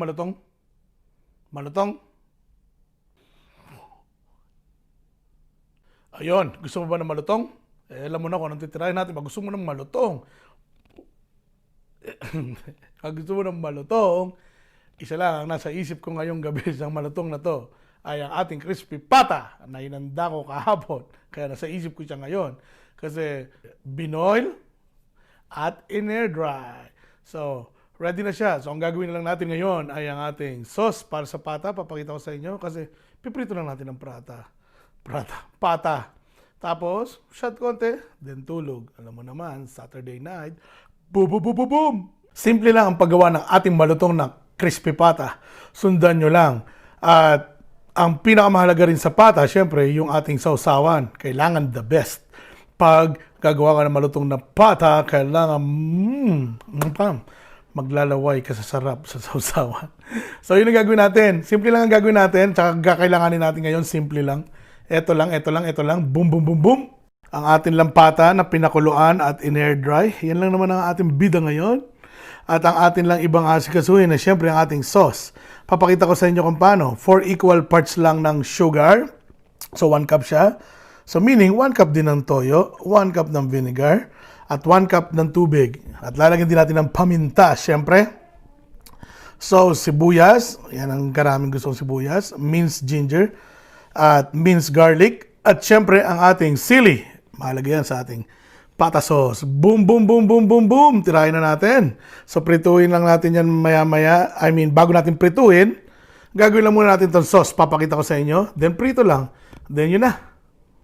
ng malutong? Malutong? Ayun, gusto mo ba ng malutong? Alam mo na kung anong titirahin natin. Pag gusto mo ng malutong, pag gusto mo ng malutong, isa lang ang nasa isip ko ngayong gabi sa malutong na to ay ang ating crispy pata na inanda ko kahapon. Kaya nasa isip ko siya ngayon. Kasi binoil at in-air dry. So, ready na siya. So, ang gagawin na lang natin ngayon ay ang ating sauce para sa pata. Papakita ko sa inyo kasi piprito lang natin ng pata. Tapos, shot konti, then tulog. Alam mo naman, Saturday night, boom, boom, boom, boom, boom. Simple lang ang paggawa ng ating malutong na crispy pata. Sundan nyo lang. At ang pinakamahalaga rin sa pata, syempre, yung ating sausawan. Kailangan the best. Pag gagawa ka ng malutong na pata, kailangan maglalaway ka sa sarap sa sausawan. So, yun ang gagawin natin. Simple lang ang gagawin natin. Tsaka kakailanganin natin ngayon, simple lang. Ito lang. Boom, boom, boom, boom. Ang ating lampata na pinakuluan at in-air dry. Yan lang naman ang ating bida ngayon. At ang ating lang ibang asikasuhin na syempre ang ating sauce. Papakita ko sa inyo kung paano. 4 equal parts lang ng sugar. So 1 cup siya. So meaning 1 cup din ng toyo, 1 cup ng vinegar, at 1 cup ng tubig. At lalagyan din natin ng paminta, syempre. So sibuyas, yan ang karaming gustong sibuyas, minced ginger, at minced garlic, at syempre ang ating chilli. Mahalaga yan sa ating pata sauce. Boom, boom, boom, boom, boom, boom. Tirahin na natin. So, prituhin lang natin yan maya-maya. Bago natin prituhin, gagawin lang muna natin itong sauce. Papakita ko sa inyo. Then, prito lang. Then, yun na.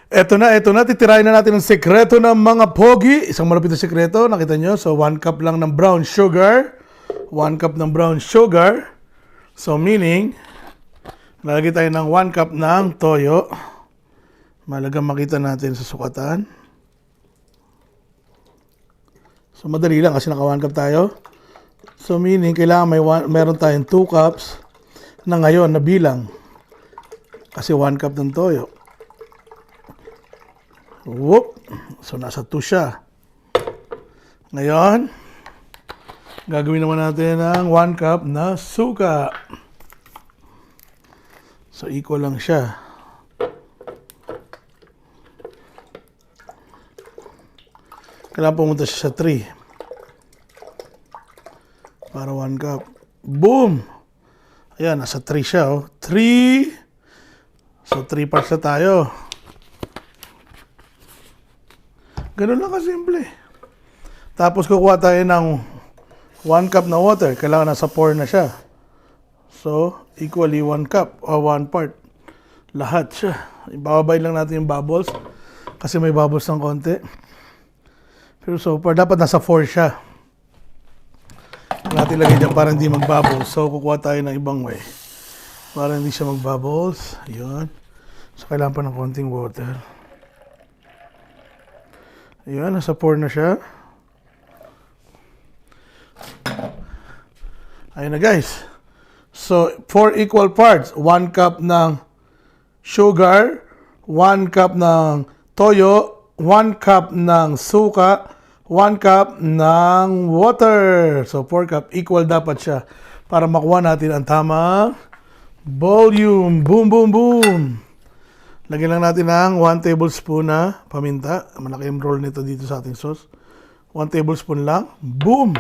Ito na. Titirahin na natin ang sekreto ng mga pogi. Isang malapit na sekreto. Nakita nyo? So, 1 cup lang ng brown sugar. 1 cup ng brown sugar. So, meaning, lalagay tayo ng 1 cup ng toyo. Malagang makita natin sa sukatan. So, madali lang kasi naka 1 cup tayo. So, meaning, kailangan meron tayong 2 cups na ngayon na bilang. Kasi 1 cup ng toyo. Whoop! So, nasa 2 siya. Ngayon, gagawin naman natin ang 1 cup na suka. So, equal lang siya. Kailangan pumunta siya sa 3. Para 1 cup. Boom! Ayan, nasa 3 siya. 3. So, 3 parts na tayo. Ganun lang kasimple. Tapos, kukuha tayo ng 1 cup na water. Kailangan nasa 4 na siya. So, equally 1 cup o 1 part. Lahat siya. Ibababay lang natin yung bubbles. Kasi may bubbles ng konti. Pero so far, dapat nasa 4 siya. Natin lagay dyan para hindi mag-bubbles. So, kukuha tayo ng ibang way. Para hindi siya mag-bubbles. Ayun. So, kailangan pa ng konting water. Ayun, nasa 4 na siya. Ayun na guys. So, 4 equal parts. 1 cup ng sugar, 1 cup ng toyo, 1 cup ng suka, 1 cup ng water. So, 4 cup. Equal dapat siya para makuha natin ang tamang volume. Boom, boom, boom. Lagyan lang natin ng 1 tablespoon na paminta. Malaki yung roll nito dito sa ating sauce. 1 tablespoon lang. Boom!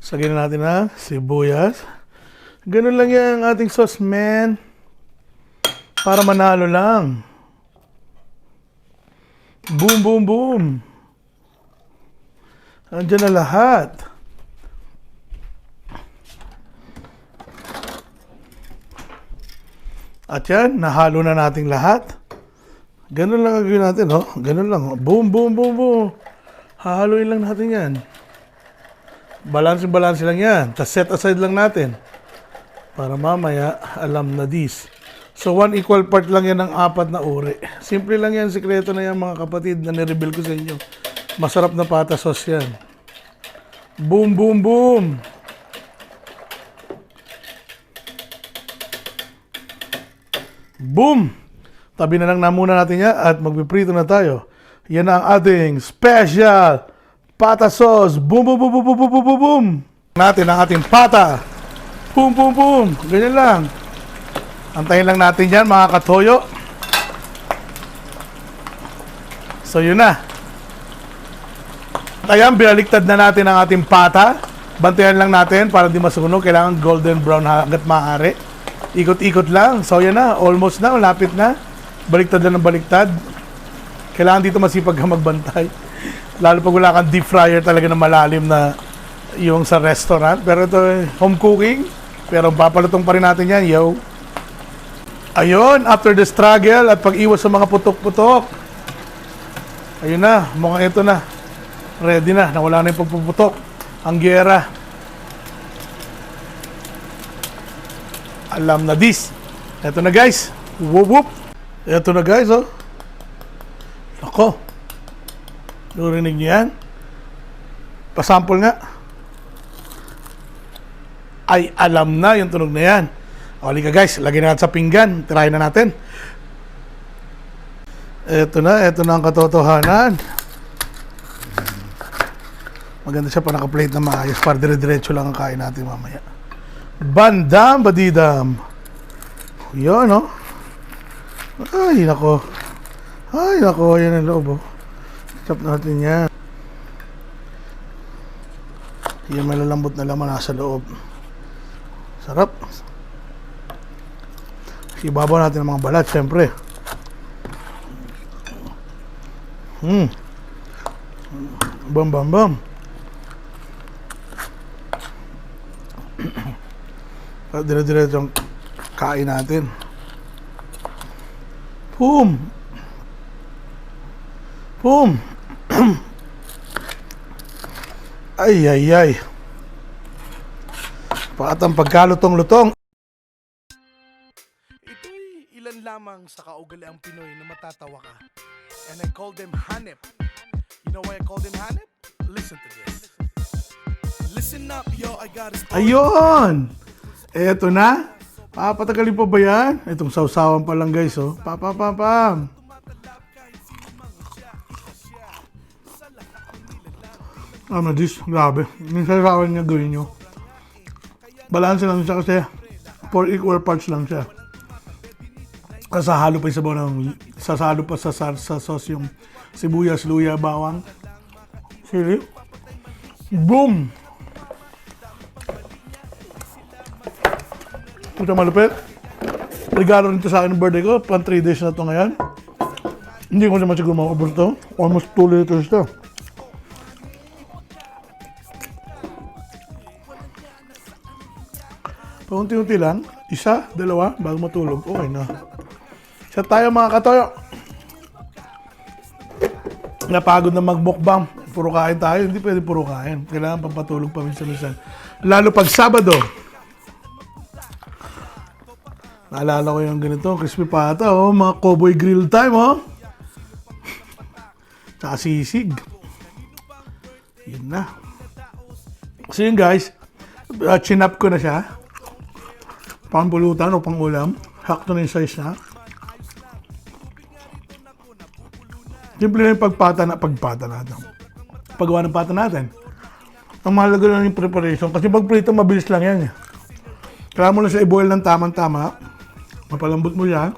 So, lagyan natin ng sibuyas. Ganun lang yan ang ating sauce, man. Para manalo lang. Boom, boom, boom. Andiyan na lahat. At yan, nahalo na nating lahat. Ganun lang gagawin natin, no? Ganun lang. Boom, boom, boom, boom. Hahaluin lang natin yan. Balance lang yan. Tapos set aside lang natin. Para mamaya, alam na this. So, 1 equal part lang yan ng 4 na uri. Simple lang yan, sikreto na yan mga kapatid na nireveal ko sa inyo. Masarap na pata sauce yan. Boom, boom, boom. Boom! Tabi na lang na muna natin yan at magpiprito na tayo. Yan ang ating special pata sauce. Boom, boom, boom, boom, boom, boom, boom, boom. Natin ang ating pata. Boom, boom, boom. Ganyan lang. Antayin lang natin yan, mga katoyo. So, yun na. Ayan, binaliktad na natin ang ating pata. Bantayan lang natin para di masunog. Kailangan golden brown hanggat maaari. Ikot-ikot lang. So, yan na. Almost na. Lapit na. Baliktad lang ng baliktad. Kailangan dito masipag ka magbantay. Lalo pag wala kang deep fryer talaga na malalim na yung sa restaurant. Pero ito, home cooking. Pero papalutong pa rin natin yan, yo. Ayun, after the struggle at pag-iwas sa mga putok-putok. Ayun na, mukhang ito na. Ready na, nawala na yung pagpuputok. Ang gyera. Alam na this. Ito na guys. Whoop whoop. Ito na guys, oh. Ako. Narinig niyo yan? Pasample nga. Ay, alam na yung tunog na yan. O, halika guys, lagyan natin sa pinggan. Tirahin na natin. Ito na ang katotohanan. Maganda siya pa naka-plate na maayos para dire-diretso lang ang kain natin mamaya. Bandam, badidam. Yun, no? Ay, nako. Ay, nako. Yan ang loob, oh. Chop natin yan. Yung malalambot na laman nasa loob. Sarap. Ibabaw natin ang mga balat, syempre. Bam, bam, bam. At dire-diretso ang kain natin. Boom! Boom! Ay, ay, ay. Patang pagkalutong-lutong. Ito'y ilan lamang sa kaugaliang Pinoy na matatawa ka. And I call them hanep. You know why I call them hanep? Listen to this. Listen up, yo, I got a story. Ayun! Eto na. Papatagalin pa ba yan? Itong sausawan pa lang guys, oh. Pam. Ano this? Grabe. Yung sausawan niya gawin nyo. Balanse lang siya kasi 4 equal parts lang siya. Sasahalo pa yung sabaw ng... Sasahalo pa sa sauce yung sibuyas, luya, bawang. Chili. Boom! Ito malupit. Regalo nito sa akin ng birthday ko. Pang 3 days na to ngayon. Hindi ko naman siguro makaubos to. Almost 2 liters to. Paunti-unti lang. Isa, dalawa, bago matulog. Okay na. Isa tayo mga katoyo. Napagod na magbukbang. Puro kain tayo. Hindi pwede puro kain. Kailangan pampatulog paminsan-minsan. Lalo pag Sabado. Naalala ko yung ganito, crispy pata, oh, mga cowboy grill time, oh. Tsaka sisig. Yun na. So yun guys, chinap ko na siya. Pampulutan o pang ulam. Hakto na yung size na. Simple na yung pagpata natin. Paggawa ng pata natin. Ang mahalaga lang yung preparation. Kasi pag prito, mabilis lang yan. Kailangan mo lang siya i-boil ng tamang-tama. Mapalambot mo siya.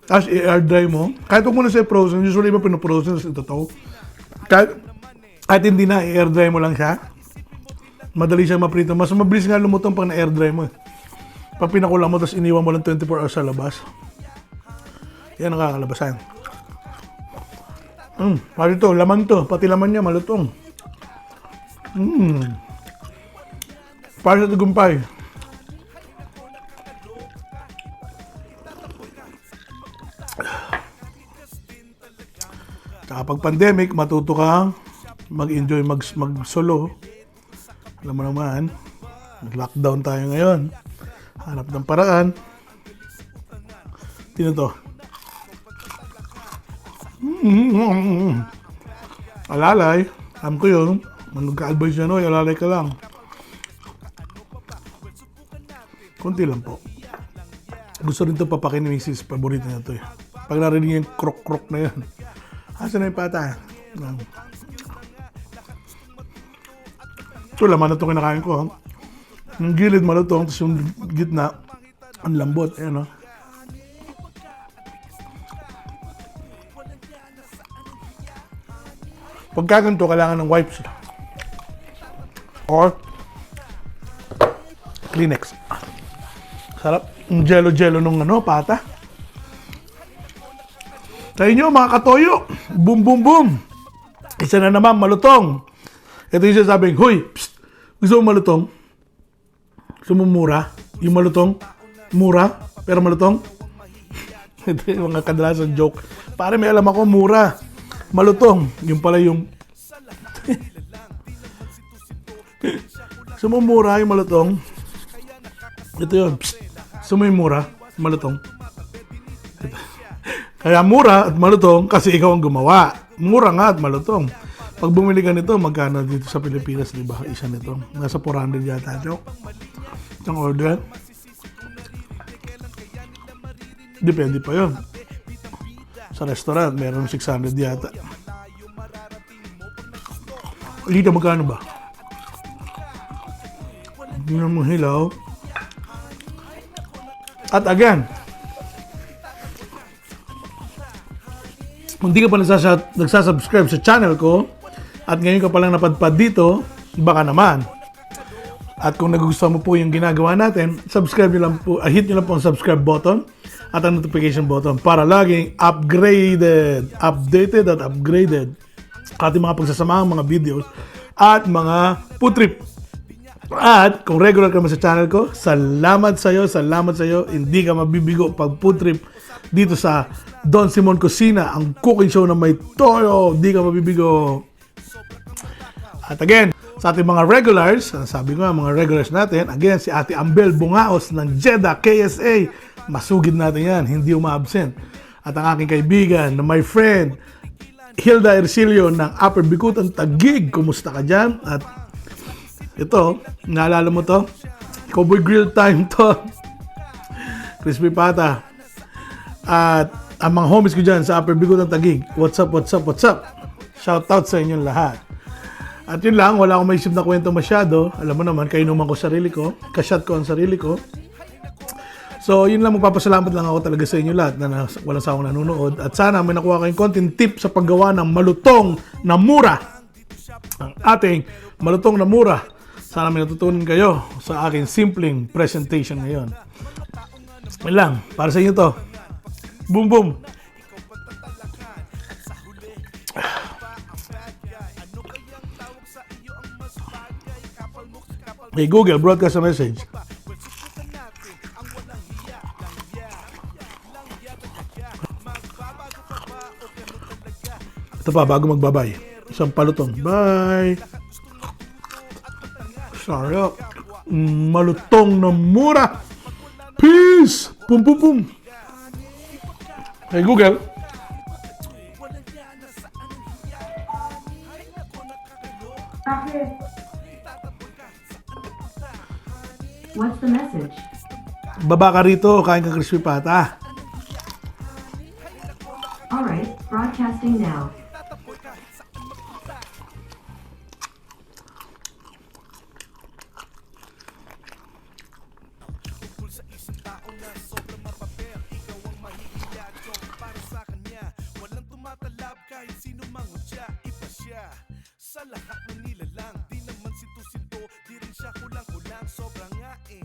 Tapos i-air dry mo. Kahit huwag mo na siya i-frozen. Usually iba pino-frozen. Ito to. Kahit hindi na, i-air dry mo lang siya. Madali siya maprito. Mas mabilis nga lumutong pag na-air dry mo. Pag pinakulang mo, tapos iniwan mo lang 24 hours sa labas. Yan ang kakalabasan. Pati to, laman to. Pati laman niya, malutong. Para sa tagumpay. Kapag pandemic, matuto kang mag-enjoy, mag-solo. Alam mo naman, lockdown tayo ngayon. Hanap ng paraan. Tino to. Alalay. Alam ko yun. Mag-advise niya, no? Alalay ka lang. Kunti lang po. Gusto rin ito papakin ni Mrs. Paborito niya ito eh. Pag narinig yung krok-krok na yan. Asan na yung pata? Ito laman na ito kinakain ko. Yung gilid malutong, tapos yung gitna, ang lambot. Ayan, no? Pagka ganito, kailangan ng wipes. Or Kleenex. Sarap. Yung jello-jello nung pata. Sa inyo, mga katoyo. Boom, boom, boom. Isa na naman, malutong. Ito yung sasabing, huy, psst, gusto mo malutong? Gusto mo mura? Yung malutong, mura, pero malutong? Ito yung mga kadalasan joke. Pare, may alam ako, mura. Malutong. Yung pala yung... Gusto mo mura, yung malutong? Ito yun. Psst. Gusto mo yung mura, malutong? Kaya mura at malutong kasi ikaw ang gumawa. Mura nga at malutong. Pag bumili ka nito, magkano dito sa Pilipinas, di ba? Isa nito. Nasa 400 yata, joke. Isang order. Depende pa yun. Sa restaurant, meron 600 yata. Dito, magkano ba? Hindi na mo hilaw. At again, kung di ka pa nagsasubscribe sa channel ko, at ngayon ka palang napadpad dito, baka naman. At kung nagugustuhan mo po yung ginagawa natin, subscribe nyo lang po, hit nyo lang po ang subscribe button at ang notification button para laging updated at upgraded ating mga pagsasamahang mga videos at mga food trip. At kung regular ka sa channel ko, salamat sa iyo, hindi ka mabibigo pag food trip dito sa Don Simon Kusina, ang cooking show na may toyo, hindi ka mabibigo. At again, sa ating mga regulars, sabi ko nga mga regulars natin, again, si Ate Ambel Bungaos ng Jeddah, KSA, masugid natin yan, hindi uma-absent. At ang aking kaibigan na my friend, Hilda Ercilio ng Upper Bikutan, Taguig, kumusta ka dyan? At ito, naalala mo to? Cowboy Grill time to. Crispy Pata. At ang mga homies ko dyan sa Upper Bikutan, Taguig, what's up? Shout out sa inyong lahat. At yun lang, wala akong maisip na kwento masyado. Alam mo naman, kainuman ko sarili ko. Kasyat ko ang sarili ko. So, yun lang, magpapasalamat lang ako talaga sa inyo lahat na walang sawang nanonood. At sana may nakuha kayong content tip sa paggawa ng malutong na mura. Ang ating malutong na mura. Sana may natutunan kayo sa aking simpleng presentation ngayon. Yun lang, para sa inyo to. Boom, boom. Hey Google, broadcast a message. Ito pa, bago magbabay. Isang palutong. Bye! Sarap. Malutong na mura. Peace! Pum, pum, pum. Hey Google. What's the message? Baba ka rito, kain ka crispy pata. Alright, broadcasting now. Sa lahat ng nilalang, di naman sinto-sinto, di rin siya kulang-kulang, sobrang nga eh.